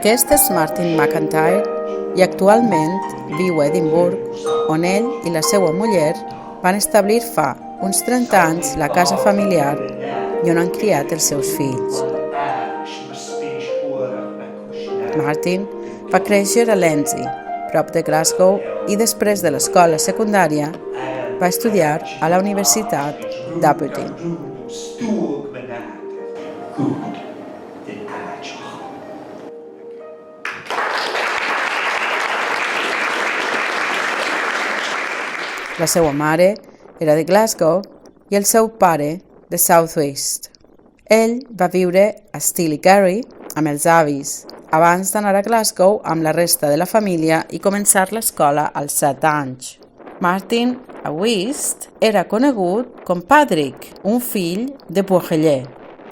Aquest és Martin McIntyre i actualment viu a Edimburg, on ell i la seva muller van establir fa uns 30 anys la casa familiar i on han criat els seus fills. Martin va créixer a Lenzie, prop de Glasgow, i després de l'escola secundària va estudiar a la Universitat d'Aberdeen. La seva mare era de Glasgow i el seu pare de South West. Ell va viure a Stillygarry amb els avis, abans d'anar a Glasgow amb la resta de la família i començar l'escola als 7 anys. Martin, a West, era conegut com Patrick, un fill de Bucheller,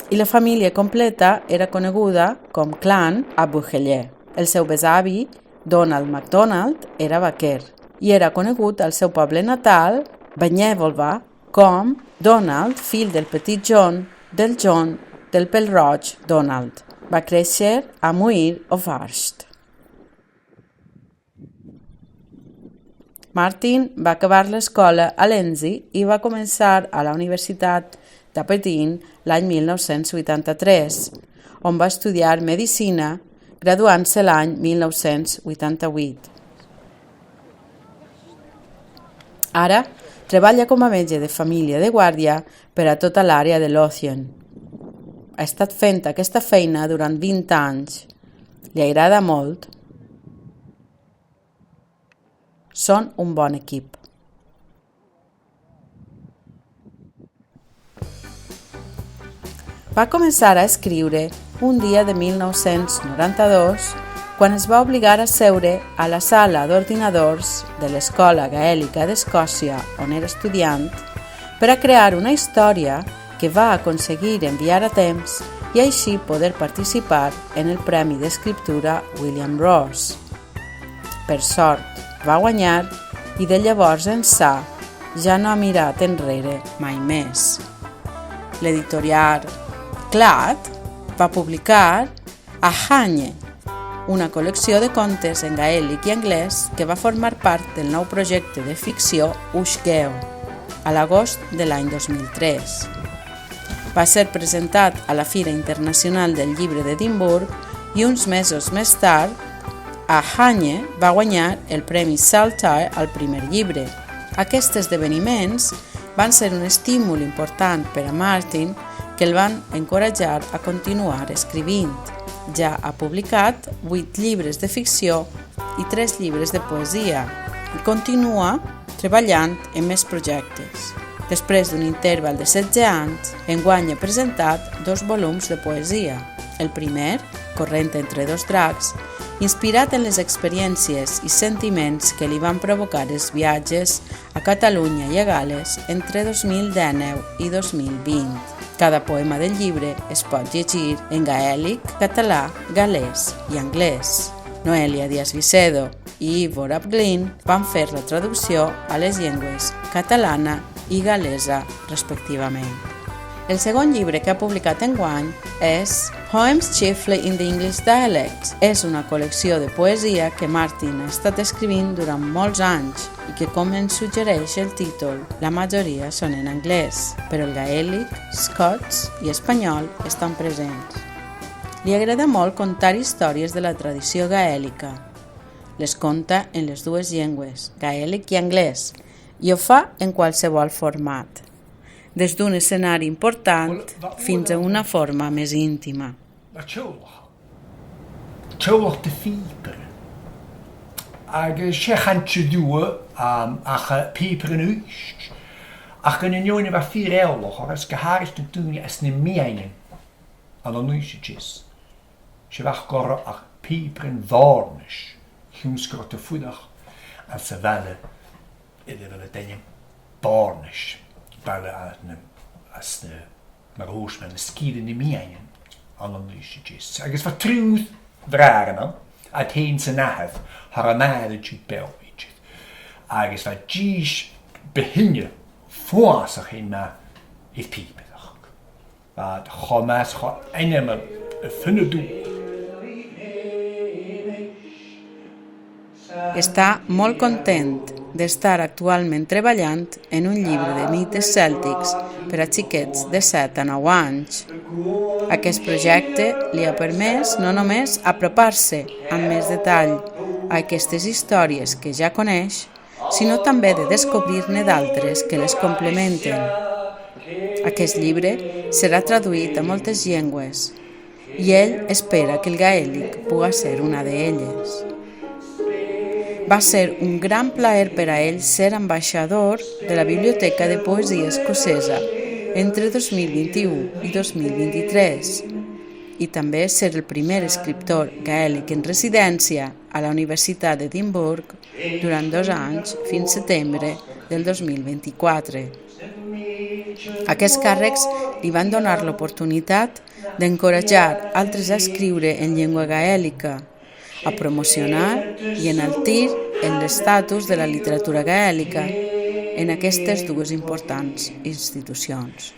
i la família completa era coneguda com Clan a Bucheller. El seu besavi, Donald MacDonald, era vaquer i era conegut al seu poble natal, Banyèvolva, com Donald, fill del petit John del pèl-roig Donald. Va créixer a Muir of Arsht. Martin va acabar l'escola a Lenzie i va començar a la Universitat d'Aberdeen l'any 1983, on va estudiar medicina, graduant-se l'any 1988. Ara treballa com a metge de família de guàrdia per a tota l'àrea de Lothian. Ha estat fent aquesta feina durant 20 anys. Li agrada molt. Són un bon equip. Va començar a escriure un dia de 1992 quan es va obligar a seure a la sala d'ordinadors de l'Escola Gaèlica d'Escòcia on era estudiant per a crear una història que va aconseguir enviar a temps i així poder participar en el Premi d'Escriptura William Ross. Per sort, va guanyar i de llavors ençà ja no ha mirat enrere mai més. L'editorial Cladd va publicar A Hanye, una col·lecció de contes en gaèlic i anglès que va formar part del nou projecte de ficció Ushgeo, a l'agost de l'any 2003. Va ser presentat a la Fira Internacional del Llibre d'Edimburg i uns mesos més tard, A Hanye va guanyar el Premi Saltire al primer llibre. Aquests esdeveniments van ser un estímul important per a Martin que el van encoratjar a continuar escrivint. Ja ha publicat 8 llibres de ficció i 3 llibres de poesia i continua treballant en més projectes. Després d'un interval de 16 anys, enguany ha presentat 2 volums de poesia. El primer, Corrent entre dos dracs, inspirat en les experiències i sentiments que li van provocar els viatges a Catalunya i a Gal·les entre 2019 i 2020. Cada poema del llibre es pot llegir en gaèlic, català, gal·lès i anglès. Noelia Díaz Vicedo i Ivor Ap-Glynn van fer la traducció a les llengües catalana i gal·lesa, respectivament. El segon llibre que ha publicat enguany és Poems Chiefly in the English Dialect. És una col·lecció de poesia que Martin ha estat escrivint durant molts anys i que, com ens suggereix el títol, la majoria són en anglès, però el gaèlic, scots i espanyol estan presents. Li agrada molt contar històries de la tradició gaèlica. Les conta en les 2 llengües, gaèlic i anglès, i ho fa en qualsevol format, des d'un escenari important fins a una forma més íntima. Teolach de fíper. Agus sé chantse dúa acha píper an úst. Ach gan unione var 4 eulach agus geharis den túni as na miainen an an úsitjes. Se vach gorra ach píper an varnish. Hjumskar te fudach an sa velle idde denjen barnish. Balle as de marhoos met de skide in miainen an an úsitjes. Agus var trúð vrarna at heen se nahef har a maide tjut belwitjet. Agus var gis behinne foasach in na if piepedach. Wat chomas cho enema funne doe. està molt content d'estar actualment treballant en un llibre de mites cèltics per a xiquets de 7 a 9 anys. Aquest projecte li ha permès no només apropar-se amb més detall a aquestes històries que ja coneix, sinó també de descobrir-ne d'altres que les complementen. Aquest llibre serà traduït a moltes llengües i ell espera que el gaèlic pugui ser una d'elles. Va ser un gran plaer per a ell ser ambaixador de la Biblioteca de Poesia Escocesa entre 2021 i 2023 i també ser el primer escriptor gaèlic en residència a la Universitat d'Edimburg durant 2 anys fins setembre del 2024. Aquests càrrecs li van donar l'oportunitat d'encoratjar altres a escriure en llengua gaèlica, a promocionar i enaltir l'estatus de la literatura gaèlica en aquestes dues importants institucions.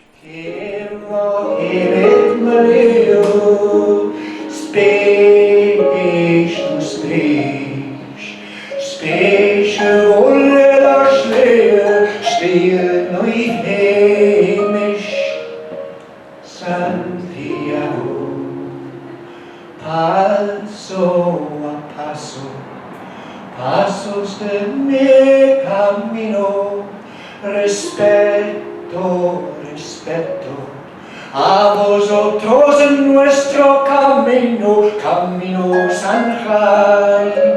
Paso a paso, pasos de mi camino, respeto, respeto a vosotros en nuestro camino, camino San Jaime.